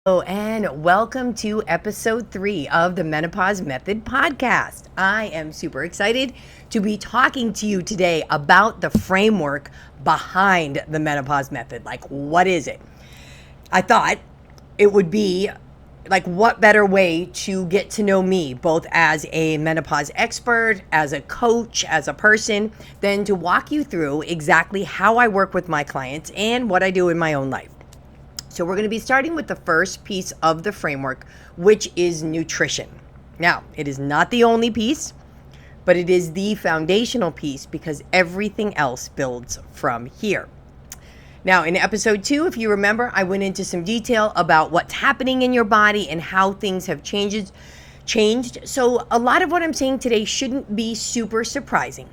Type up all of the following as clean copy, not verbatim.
Oh, and welcome to episode 3 of the Menopause Method podcast. I am super excited to be talking to you today about the framework behind the Menopause Method. Like, what is it? I thought it would be what better way to get to know me, both as a menopause expert, as a coach, as a person, than to walk you through exactly how I work with my clients and what I do in my own life. So we're going to be starting with the first piece of the framework, which is nutrition. Now, it is not the only piece, but it is the foundational piece because everything else builds from here. Now, in episode 2, if you remember, I went into some detail about what's happening in your body and how things have changed. So a lot of what I'm saying today shouldn't be super surprising.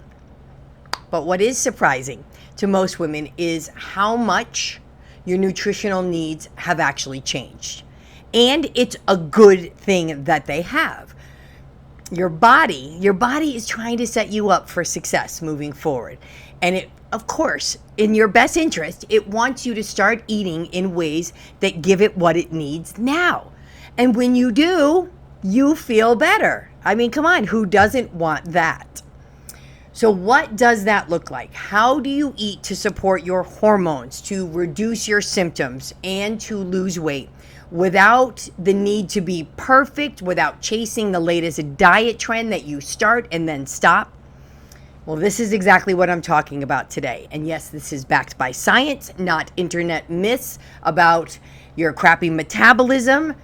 But what is surprising to most women is how much your nutritional needs have actually changed. And it's a good thing that they have. Your body is trying to set you up for success moving forward. And it, of course, in your best interest, it wants you to start eating in ways that give it what it needs now. And when you do, you feel better. I mean, come on, who doesn't want that? So what does that look like? How do you eat to support your hormones, to reduce your symptoms, and to lose weight without the need to be perfect, without chasing the latest diet trend that you start and then stop? Well, this is exactly what I'm talking about today. And yes, this is backed by science, not internet myths about your crappy metabolism.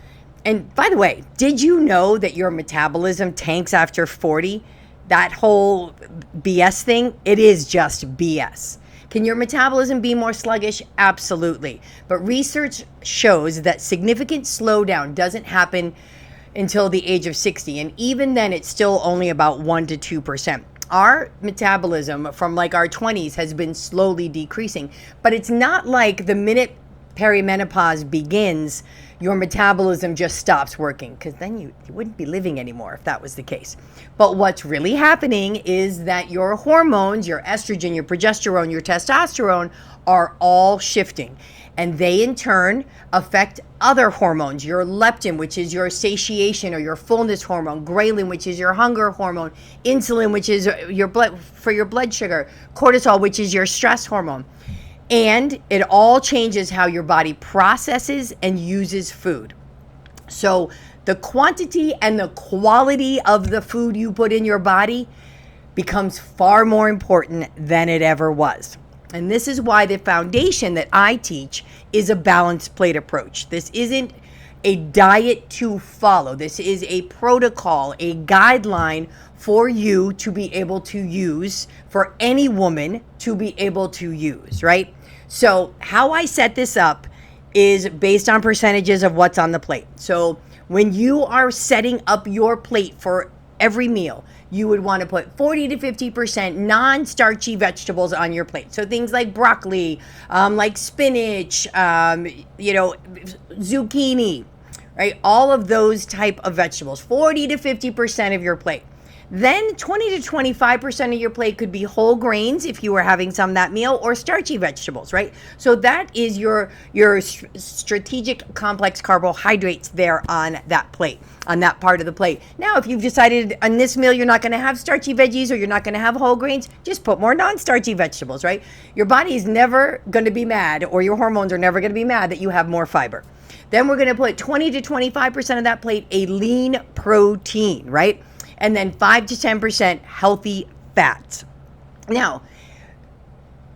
And by the way, did you know that your metabolism tanks after 40? That whole BS thing, it is just BS. Can your metabolism be more sluggish? Absolutely. But research shows that significant slowdown doesn't happen until the age of 60. And even then, it's still only about 1 to 2%. Our metabolism from our 20s has been slowly decreasing. But it's not like the minute perimenopause begins, your metabolism just stops working, because then you wouldn't be living anymore if that was the case. But what's really happening is that your hormones, your estrogen, your progesterone, your testosterone are all shifting. And they in turn affect other hormones, your leptin, which is your satiation or your fullness hormone, ghrelin, which is your hunger hormone, insulin, which is your blood sugar, cortisol, which is your stress hormone. And it all changes how your body processes and uses food. So the quantity and the quality of the food you put in your body becomes far more important than it ever was. And this is why the foundation that I teach is a balanced plate approach. This isn't a diet to follow. This is a protocol, a guideline for you to be able to use, for any woman to be able to use, right? So how I set this up is based on percentages of what's on the plate. So when you are setting up your plate for every meal, you would want to put 40 to 50% non-starchy vegetables on your plate. So things like broccoli, like spinach, zucchini, right? All of those type of vegetables, 40 to 50% of your plate. Then 20 to 25% of your plate could be whole grains if you were having some that meal, or starchy vegetables, right? So that is your strategic complex carbohydrates there on that plate, on that part of the plate. Now, if you've decided on this meal you're not going to have starchy veggies or you're not going to have whole grains, just put more non-starchy vegetables, right? Your body is never going to be mad, or your hormones are never going to be mad that you have more fiber. Then we're going to put 20 to 25% of that plate a lean protein, right? And then 5 to 10% healthy fats. Now,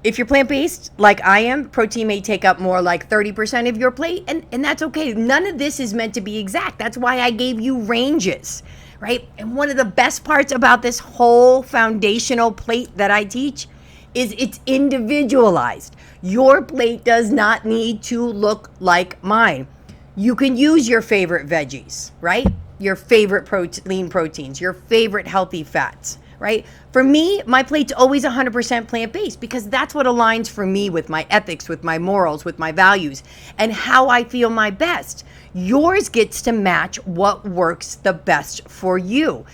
if you're plant-based, like I am, protein may take up more like 30% of your plate, and that's okay. None of this is meant to be exact. That's why I gave you ranges, right? And one of the best parts about this whole foundational plate that I teach is it's individualized. Your plate does not need to look like mine. You can use your favorite veggies, right? Your favorite lean proteins, your favorite healthy fats, right? For me, my plate's always 100% plant-based because that's what aligns for me with my ethics, with my morals, with my values, and how I feel my best. Yours gets to match what works the best for you.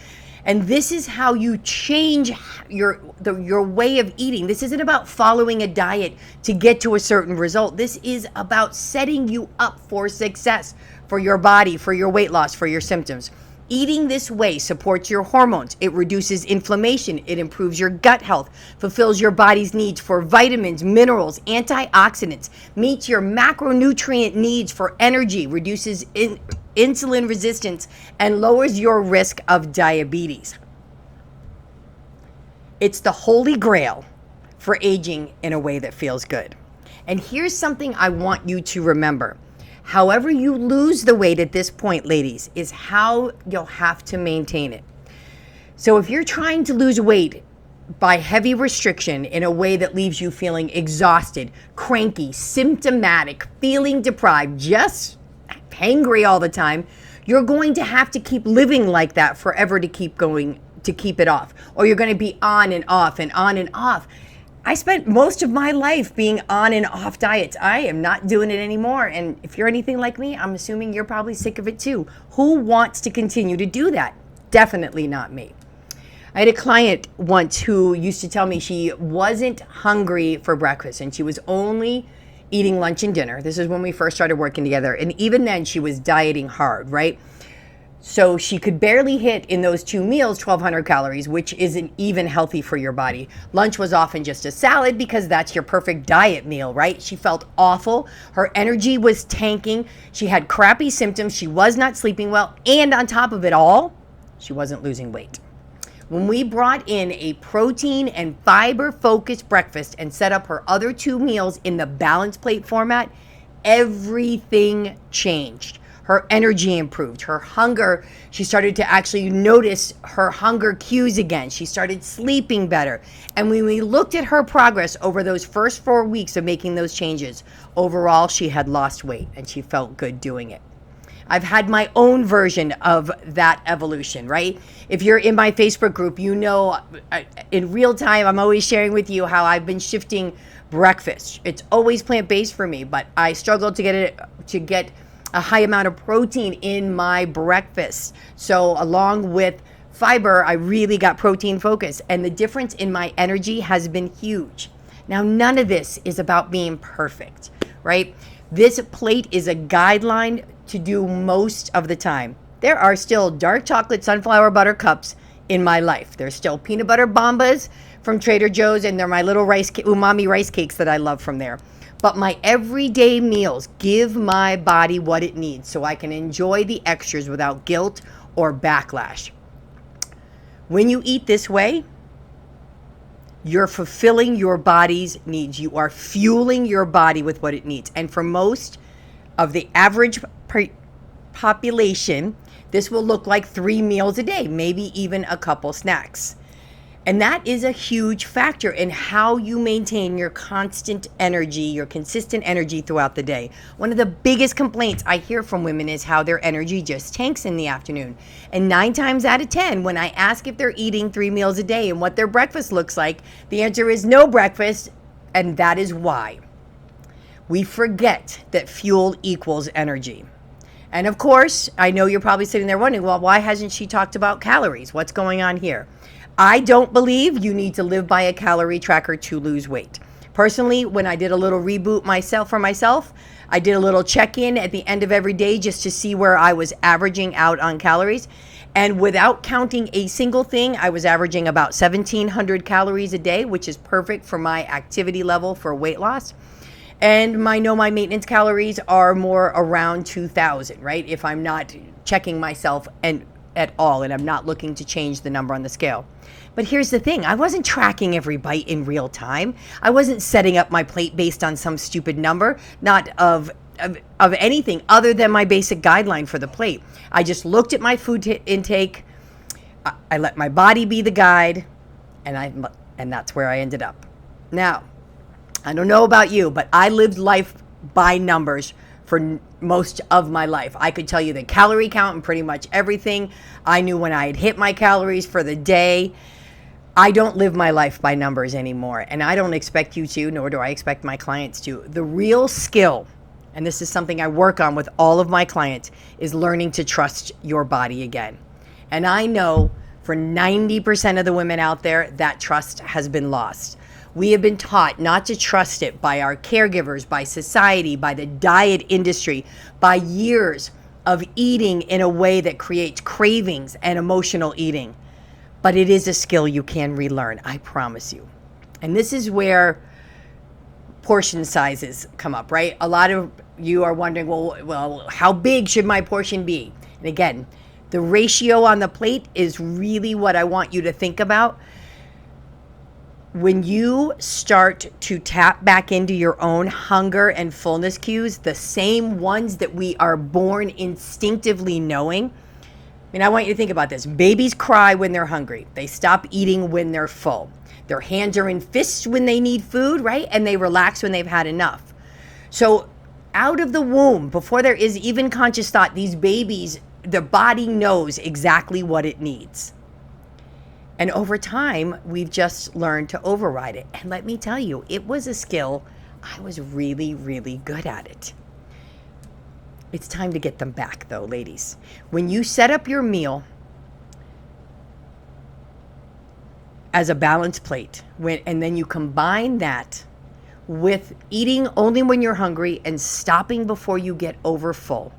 And this is how you change your way of eating. This isn't about following a diet to get to a certain result. This is about setting you up for success, for your body, for your weight loss, for your symptoms. Eating this way supports your hormones. It reduces inflammation. It improves your gut health, fulfills your body's needs for vitamins, minerals, antioxidants, meets your macronutrient needs for energy, reduces insulin resistance, and lowers your risk of diabetes. It's the holy grail for aging in a way that feels good. And here's something I want you to remember. However you lose the weight at this point, ladies, is how you'll have to maintain it. So if you're trying to lose weight by heavy restriction in a way that leaves you feeling exhausted, cranky, symptomatic, feeling deprived, just hangry all the time, you're going to have to keep living like that forever to keep it off. Or you're going to be on and off and on and off. I spent most of my life being on and off diets. I am not doing it anymore. And if you're anything like me, I'm assuming you're probably sick of it too. Who wants to continue to do that? Definitely not me. I had a client once who used to tell me she wasn't hungry for breakfast and she was only eating lunch and dinner. This is when we first started working together. And even then she was dieting hard, right? So she could barely hit in those 2 meals 1,200 calories, which isn't even healthy for your body. Lunch was often just a salad because that's your perfect diet meal, right? She felt awful. Her energy was tanking. She had crappy symptoms. She was not sleeping well. And on top of it all, she wasn't losing weight. When we brought in a protein and fiber focused breakfast and set up her other 2 meals in the balance plate format, everything changed. Her energy improved, her hunger, she started to actually notice her hunger cues again. She started sleeping better. And when we looked at her progress over those first 4 weeks of making those changes, overall she had lost weight and she felt good doing it. I've had my own version of that evolution, right? If you're in my Facebook group, you know in real time, I'm always sharing with you how I've been shifting breakfast. It's always plant-based for me, but I struggled to get a high amount of protein in my breakfast. So along with fiber, I really got protein focused, and the difference in my energy has been huge. Now, none of this is about being perfect, right? This plate is a guideline to do most of the time. There are still dark chocolate sunflower butter cups in my life. There's still peanut butter bombas from Trader Joe's, and they're my little umami rice cakes that I love from there. But my everyday meals give my body what it needs so I can enjoy the extras without guilt or backlash. When you eat this way, you're fulfilling your body's needs. You are fueling your body with what it needs. And for most of the average population, this will look like 3 meals a day, maybe even a couple snacks. And that is a huge factor in how you maintain your constant energy, your consistent energy throughout the day. One of the biggest complaints I hear from women is how their energy just tanks in the afternoon. And 9 times out of 10, when I ask if they're eating 3 meals a day and what their breakfast looks like, the answer is no breakfast, and that is why. We forget that fuel equals energy. And of course, I know you're probably sitting there wondering, well, why hasn't she talked about calories? What's going on here? I don't believe you need to live by a calorie tracker to lose weight. Personally, when I did a little reboot for myself, I did a little check-in at the end of every day just to see where I was averaging out on calories. And without counting a single thing, I was averaging about 1,700 calories a day, which is perfect for my activity level for weight loss. And my maintenance calories are more around 2,000, right? If I'm not checking myself at all and I'm not looking to change the number on the scale. But here's the thing, I wasn't tracking every bite in real time. I wasn't setting up my plate based on some stupid number, not of anything other than my basic guideline for the plate. I just looked at my food intake, I let my body be the guide, and that's where I ended up. Now, I don't know about you, but I lived life by numbers for most of my life. I could tell you the calorie count and pretty much everything. I knew when I had hit my calories for the day. I don't live my life by numbers anymore, and I don't expect you to, nor do I expect my clients to. The real skill, and this is something I work on with all of my clients, is learning to trust your body again. And I know for 90% of the women out there, that trust has been lost. We have been taught not to trust it by our caregivers, by society, by the diet industry, by years of eating in a way that creates cravings and emotional eating. But it is a skill you can relearn, I promise you. And this is where portion sizes come up, right? A lot of you are wondering, well, how big should my portion be? And again, the ratio on the plate is really what I want you to think about. When you start to tap back into your own hunger and fullness cues, the same ones that we are born instinctively knowing. I mean, I want you to think about this. Babies cry when they're hungry. They stop eating when they're full. Their hands are in fists when they need food, right? And they relax when they've had enough. So out of the womb, before there is even conscious thought, these babies, the body knows exactly what it needs. And over time, we've just learned to override it. And let me tell you, it was a skill. I was really, really good at it. It's time to get them back, though, ladies. When you set up your meal as a balanced plate, and then you combine that with eating only when you're hungry and stopping before you get over full,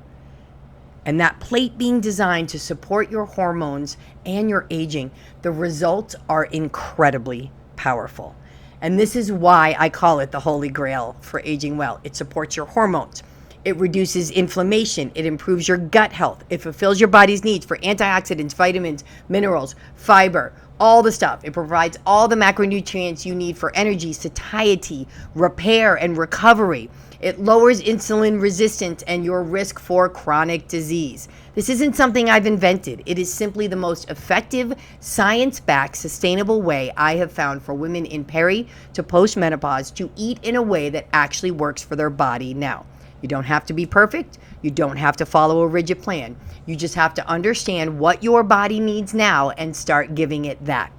and that plate being designed to support your hormones and your aging, the results are incredibly powerful. And this is why I call it the Holy Grail for aging well. It supports your hormones. It reduces inflammation. It improves your gut health. It fulfills your body's needs for antioxidants, vitamins, minerals, fiber, all the stuff. It provides all the macronutrients you need for energy, satiety, repair, and recovery. It lowers insulin resistance and your risk for chronic disease. This isn't something I've invented. It is simply the most effective, science-backed, sustainable way I have found for women in peri to postmenopause to eat in a way that actually works for their body now. You don't have to be perfect. You don't have to follow a rigid plan. You just have to understand what your body needs now and start giving it that.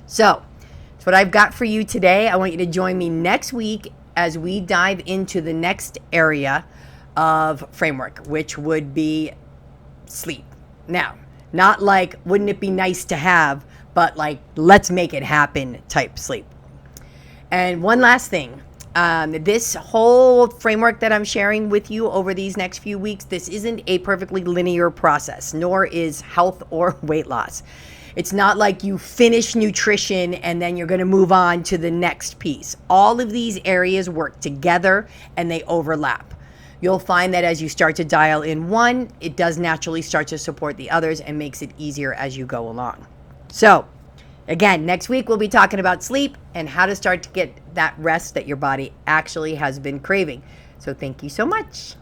So that's what I've got for you today. I want you to join me next week as we dive into the next area of framework, which would be sleep. Now, not like, wouldn't it be nice to have, but like, let's make it happen type sleep. And one last thing. This whole framework that I'm sharing with you over these next few weeks, this isn't a perfectly linear process, nor is health or weight loss. It's not like you finish nutrition and then you're going to move on to the next piece. All of these areas work together and they overlap. You'll find that as you start to dial in one, it does naturally start to support the others and makes it easier as you go along. So, again, next week we'll be talking about sleep and how to start to get that rest that your body actually has been craving. So thank you so much.